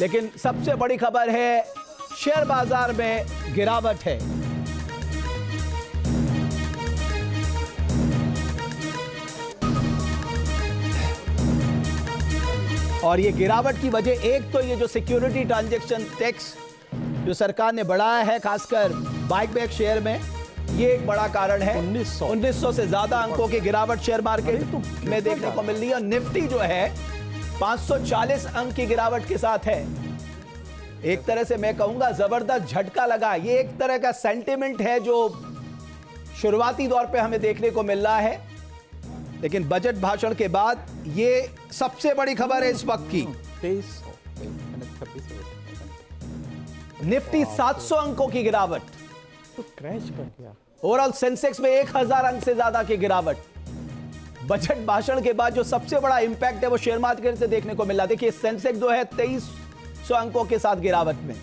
लेकिन सबसे बड़ी खबर है शेयर बाजार में गिरावट है। और ये गिरावट की वजह एक तो ये जो सिक्योरिटी ट्रांजैक्शन टैक्स जो सरकार ने बढ़ाया है खासकर बाइक शेयर में, ये एक बड़ा कारण है। 1900 से ज्यादा अंकों की गिरावट शेयर मार्केट में देखने को मिल रही है। और निफ्टी जो है 540 अंक की गिरावट के साथ है। एक तरह से मैं कहूंगा जबरदस्त झटका लगा। ये एक तरह का सेंटिमेंट है जो शुरुआती दौर पे हमें देखने को मिल रहा है, लेकिन बजट भाषण के बाद ये सबसे बड़ी खबर है इस वक्त की। निफ्टी 700 अंकों की गिरावट, तो क्रैश कर गया। ओवरऑल सेंसेक्स में 1000 अंक से ज्यादा की गिरावट। बजट भाषण के बाद जो सबसे बड़ा इंपैक्ट है वो शेयर मार्केट से देखने को मिला। देखिए सेंसेक्स जो है 2300 अंकों के साथ गिरावट में।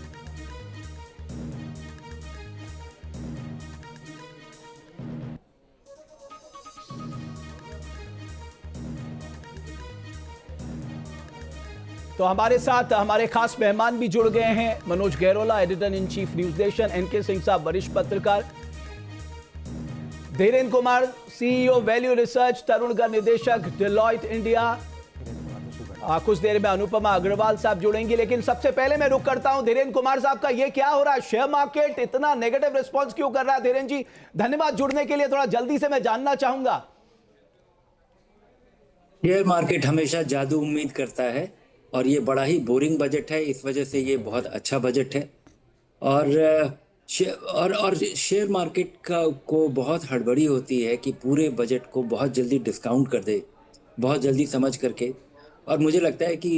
तो हमारे साथ हमारे खास मेहमान भी जुड़ गए हैं। Manoj Gairola, editor in chief News Nation, N K Singh साहब वरिष्ठ पत्रकार, Dhirendra Kumar CEO Value Research, Tarun Garg निदेशक डेलॉयट इंडिया, कुछ देर में अनुपमा अग्रवाल साहब जुड़ेंगे। लेकिन सबसे पहले मैं रुक करता हूं धीरेन्द्र कुमार साहब का। ये क्या हो रहा है, शेयर मार्केट इतना नेगेटिव रिस्पॉन्स क्यों कर रहा है? धीरेन्द्र जी धन्यवाद जुड़ने के लिए। थोड़ा जल्दी से मैं जानना चाहूंगा। शेयर मार्केट हमेशा जादू उम्मीद करता है और ये बड़ा ही बोरिंग बजट है, इस वजह से ये बहुत अच्छा बजट है। और शेयर मार्केट को बहुत हड़बड़ी होती है कि पूरे बजट को बहुत जल्दी डिस्काउंट कर दे, बहुत जल्दी समझ करके। और मुझे लगता है कि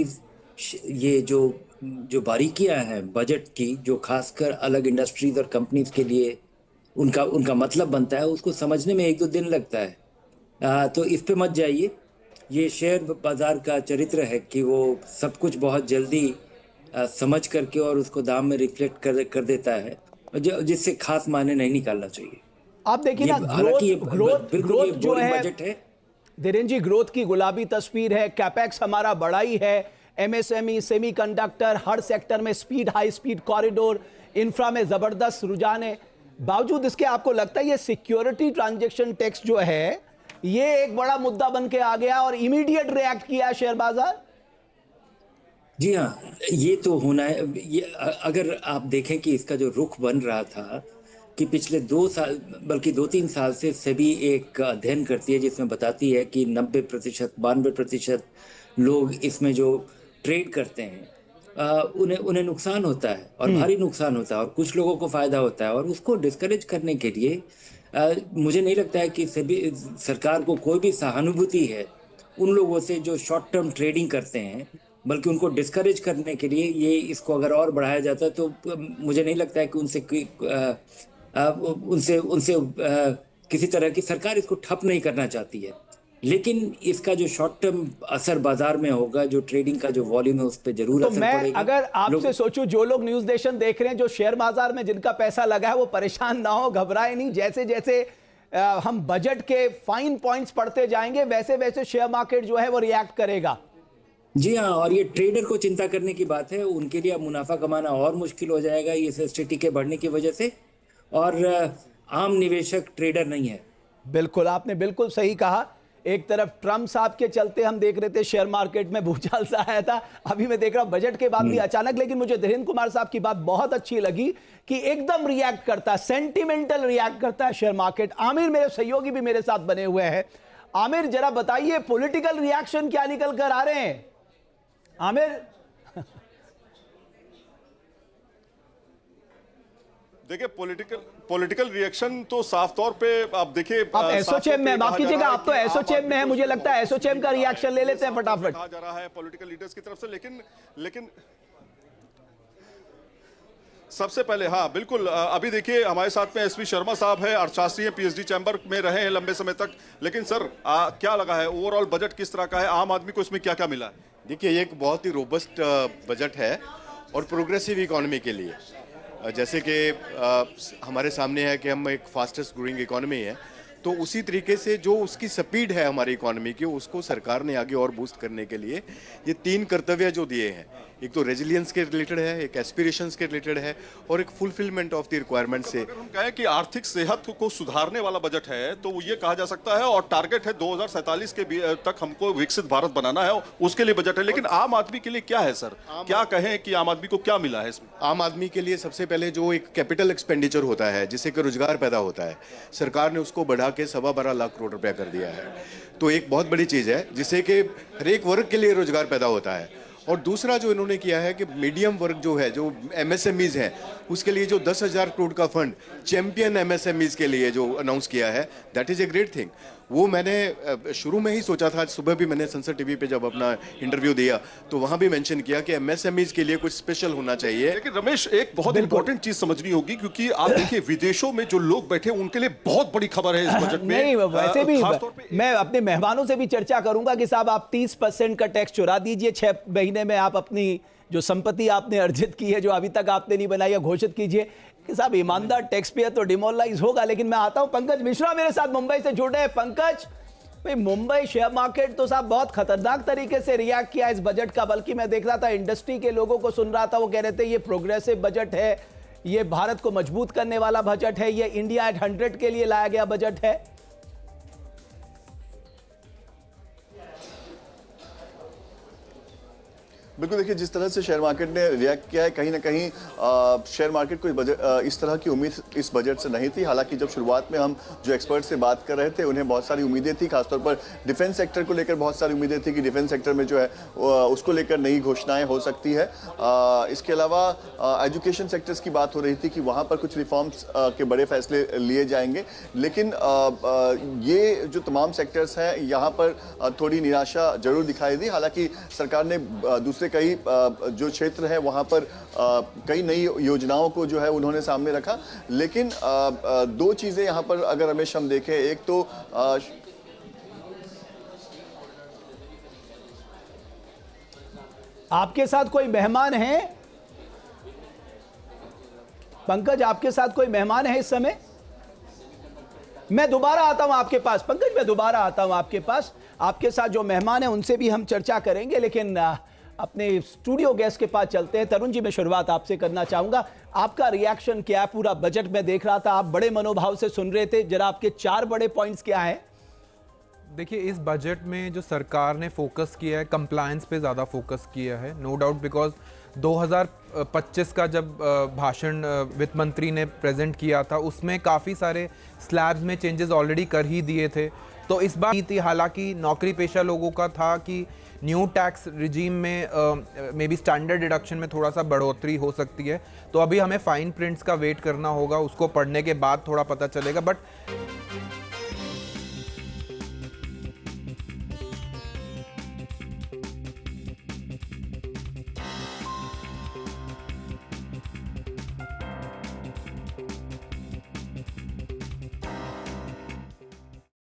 ये जो बारीकियां हैं बजट की, जो खासकर अलग इंडस्ट्रीज और कंपनीज के लिए उनका मतलब बनता है, उसको समझने में 1-2 दिन लगता है। तो इस पे मत जाइए। ये शेयर बाजार का चरित्र है कि वो सब कुछ बहुत जल्दी समझ करके और उसको दाम में रिफ्लेक्ट कर देता है, जिससे खास मायने नहीं निकालना चाहिए। आप देखिए ना, ग्रोथ जो है बजट है धीरेन्द्र जी, ग्रोथ की गुलाबी तस्वीर है। कैपेक्स हमारा बड़ा ही है, एमएसएमई, सेमीकंडक्टर, हर सेक्टर में speed, high speed corridor, infra में जबरदस्त रुझान है। बावजूद इसके आपको लगता है ये सिक्योरिटी ट्रांजैक्शन टैक्स जो है ये एक बड़ा मुद्दा बन के आ गया और इमीडिएट रिएक्ट किया शेयर बाजार? जी हाँ, ये तो होना है। ये अगर आप देखें कि इसका जो रुख बन रहा था कि पिछले 2 साल बल्कि 2-3 साल से सेबी एक अध्ययन करती है जिसमें बताती है कि 90%, 92% लोग इसमें जो ट्रेड करते हैं उन्हें नुकसान होता है और भारी नुकसान होता है, और कुछ लोगों को फायदा होता है। और उसको डिस्करेज करने के लिए मुझे नहीं लगता है कि सेबी सरकार को कोई भी सहानुभूति है उन लोगों से जो शॉर्ट टर्म ट्रेडिंग करते हैं, बल्कि उनको डिस्करेज करने के लिए ये इसको अगर और बढ़ाया जाता है तो मुझे नहीं लगता है कि उनसे किसी तरह की सरकार इसको ठप नहीं करना चाहती है। लेकिन इसका जो शॉर्ट टर्म असर बाजार में होगा, जो ट्रेडिंग का जो वॉल्यूम है उस पर जरूर तो असर मैं पड़ेगा। अगर आपसे सोचूं, जो लोग न्यूज नेशन देख रहे हैं, जो शेयर बाजार में जिनका पैसा लगा है, वो परेशान ना हो, घबराए नहीं। जैसे जैसे हम बजट के फाइन पॉइंट्स पढ़ते जाएंगे वैसे वैसे शेयर मार्केट जो है वो रिएक्ट करेगा। जी हाँ, और ये ट्रेडर को चिंता करने की बात है। उनके लिए मुनाफा कमाना और मुश्किल हो जाएगा ये एसएसटी के बढ़ने की वजह से, और आम निवेशक ट्रेडर नहीं है। बिल्कुल, आपने बिल्कुल सही कहा। एक तरफ ट्रम्प साहब के चलते हम देख रहे थे शेयर मार्केट में भूचाल सा आया था, अभी मैं देख रहा हूं बजट के बाद भी अचानक। लेकिन मुझे धीरेन्द्र कुमार साहब की बात बहुत अच्छी लगी कि एकदम रिएक्ट करता है, सेंटिमेंटल रिएक्ट करता है शेयर मार्केट। आमिर मेरे सहयोगी भी मेरे साथ बने हुए हैं। आमिर जरा बताइए पॉलिटिकल रिएक्शन क्या निकल कर आ रहे हैं? आमिर देखिए, पॉलिटिकल रिएक्शन तो साफ तौर पे आप देखिए, आप एसोचैम में, माफ कीजिएगा, आप तो एसोचैम में है, मुझे लगता है एसोचैम का रिएक्शन ले लेते हैं फटाफट। कहा जा रहा है पॉलिटिकल लीडर्स की तरफ से, लेकिन सबसे पहले हाँ बिल्कुल, अभी देखिए हमारे साथ में एसपी शर्मा साहब है, अर्थशास्त्री हैं, पीएचडी चैम्बर में रहे हैं लंबे समय तक। लेकिन सर क्या लगा है, ओवरऑल बजट किस तरह का है, आम आदमी को इसमें क्या क्या मिला है? देखिए, ये एक बहुत ही रोबस्ट बजट है और प्रोग्रेसिव इकोनॉमी के लिए। जैसे कि हमारे सामने है कि हम एक फास्टेस्ट ग्रोइंग इकोनॉमी है, तो उसी तरीके से जो उसकी स्पीड है हमारी इकोनॉमी की, उसको सरकार ने आगे और बूस्ट करने के लिए ये 3 कर्तव्य जो दिए हैं, एक तो रेजिलियंस के रिलेटेड है, एक एस्पिरेशंस के रिलेटेड है और एक फुलफिलमेंट ऑफ द रिक्वायरमेंट से। अगर हम कहें कि आर्थिक सेहत को सुधारने वाला बजट है तो ये कहा जा सकता है, और टारगेट है 2047 के तक हमको विकसित भारत बनाना है, उसके लिए बजट है। लेकिन आम आदमी के लिए क्या है सर, क्या कहें कि आम आदमी को क्या मिला है इसमें? आम आदमी के लिए सबसे पहले जो एक कैपिटल एक्सपेंडिचर होता है जिससे कि रोजगार पैदा होता है, सरकार ने उसको बढ़ा के 12.25 लाख करोड़ रुपया कर दिया है। तो एक बहुत बड़ी चीज़ है जिससे कि हर एक वर्ग के लिए रोजगार पैदा होता है। और दूसरा जो इन्होंने किया है कि मीडियम वर्ग जो है, जो एमएसएमईज हैं, उसके लिए जो 10,000 करोड़ का फंड चैंपियन एमएसएमईज के लिए जो अनाउंस किया है, that is a great thing. वो मैंने शुरू में ही सोचा था, सुबह भी मैंने संसद टीवी पे जब अपना इंटरव्यू दिया तो वहां भी मेंशन किया कि एमएसएमईज के लिए कुछ स्पेशल होना चाहिए। लेकिन रमेश, एक बहुत इंपॉर्टेंट चीज समझनी होगी, क्योंकि आप देखिए विदेशों में जो लोग बैठे उनके लिए बहुत बड़ी खबर है इस बजट में। नहीं, वैसे भी खासतौर पे मैं अपने मेहमानों से भी चर्चा करूंगा कि साहब आप 30% का टैक्स चुरा दीजिए, 6 महीने में आप अपनी जो संपत्ति आपने अर्जित की है, जो अभी तक आपने नहीं बनाई है, घोषित कीजिए कि साहब ईमानदार टैक्स पेयर तो डिमोरलाइज होगा। लेकिन मैं आता हूं, पंकज मिश्रा मेरे साथ मुंबई से जुड़े हैं। पंकज भाई, मुंबई शेयर मार्केट तो साहब बहुत खतरनाक तरीके से रिएक्ट किया इस बजट का, बल्कि मैं देख रहा था इंडस्ट्री के लोगों को सुन रहा था, वो कह रहे थे ये प्रोग्रेसिव बजट है, ये भारत को मजबूत करने वाला बजट है, ये इंडिया एट 100 के लिए लाया गया बजट है। बिल्कुल, देखिए जिस तरह से शेयर मार्केट ने रिएक्ट किया है, कहीं ना कहीं शेयर मार्केट को इस तरह की उम्मीद इस बजट से नहीं थी। हालांकि जब शुरुआत में हम जो एक्सपर्ट से बात कर रहे थे, उन्हें बहुत सारी उम्मीदें थी, खासतौर पर डिफेंस सेक्टर को लेकर बहुत सारी उम्मीदें थी कि डिफेंस सेक्टर में जो है उसको लेकर नई घोषणाएं हो सकती है। इसके अलावा एजुकेशन सेक्टर्स की बात हो रही थी कि वहाँ पर कुछ रिफॉर्म्स के बड़े फैसले लिए जाएंगे। लेकिन ये जो तमाम सेक्टर्स हैं, यहाँ पर थोड़ी निराशा जरूर दिखाई दी। हालांकि सरकार ने दूसरे कई जो क्षेत्र है वहां पर कई नई योजनाओं को जो है उन्होंने सामने रखा। लेकिन 2 चीजें यहां पर अगर रमेश हम देखें, एक तो आपके साथ कोई मेहमान है? पंकज, आपके साथ कोई मेहमान है इस समय? मैं दोबारा आता हूं आपके पास पंकज, मैं दोबारा आता हूं आपके पास। आपके साथ जो मेहमान है उनसे भी हम चर्चा करेंगे, लेकिन अपने स्टूडियो गेस्ट के पास चलते हैं। तरुण जी, मैं शुरुआत आपसे करना चाहूंगा, आपका रिएक्शन क्या है? पूरा बजट में देख रहा था, आप बड़े मनोभाव से सुन रहे थे, जरा आपके 4 बड़े पॉइंट्स क्या हैं? देखिए, इस बजट में जो सरकार ने फोकस किया है, कंप्लायंस पे ज़्यादा फोकस किया है, नो डाउट, बिकॉज 2025 का जब भाषण वित्त मंत्री ने प्रेजेंट किया था, उसमें काफ़ी सारे स्लैब्स में चेंजेस ऑलरेडी कर ही दिए थे। तो इस बार थी, हालांकि नौकरी पेशा लोगों का था कि न्यू टैक्स रिजीम में मे बी स्टैंडर्ड डिडक्शन में थोड़ा सा बढ़ोतरी हो सकती है। तो अभी हमें फाइन प्रिंट्स का वेट करना होगा, उसको पढ़ने के बाद थोड़ा पता चलेगा। बट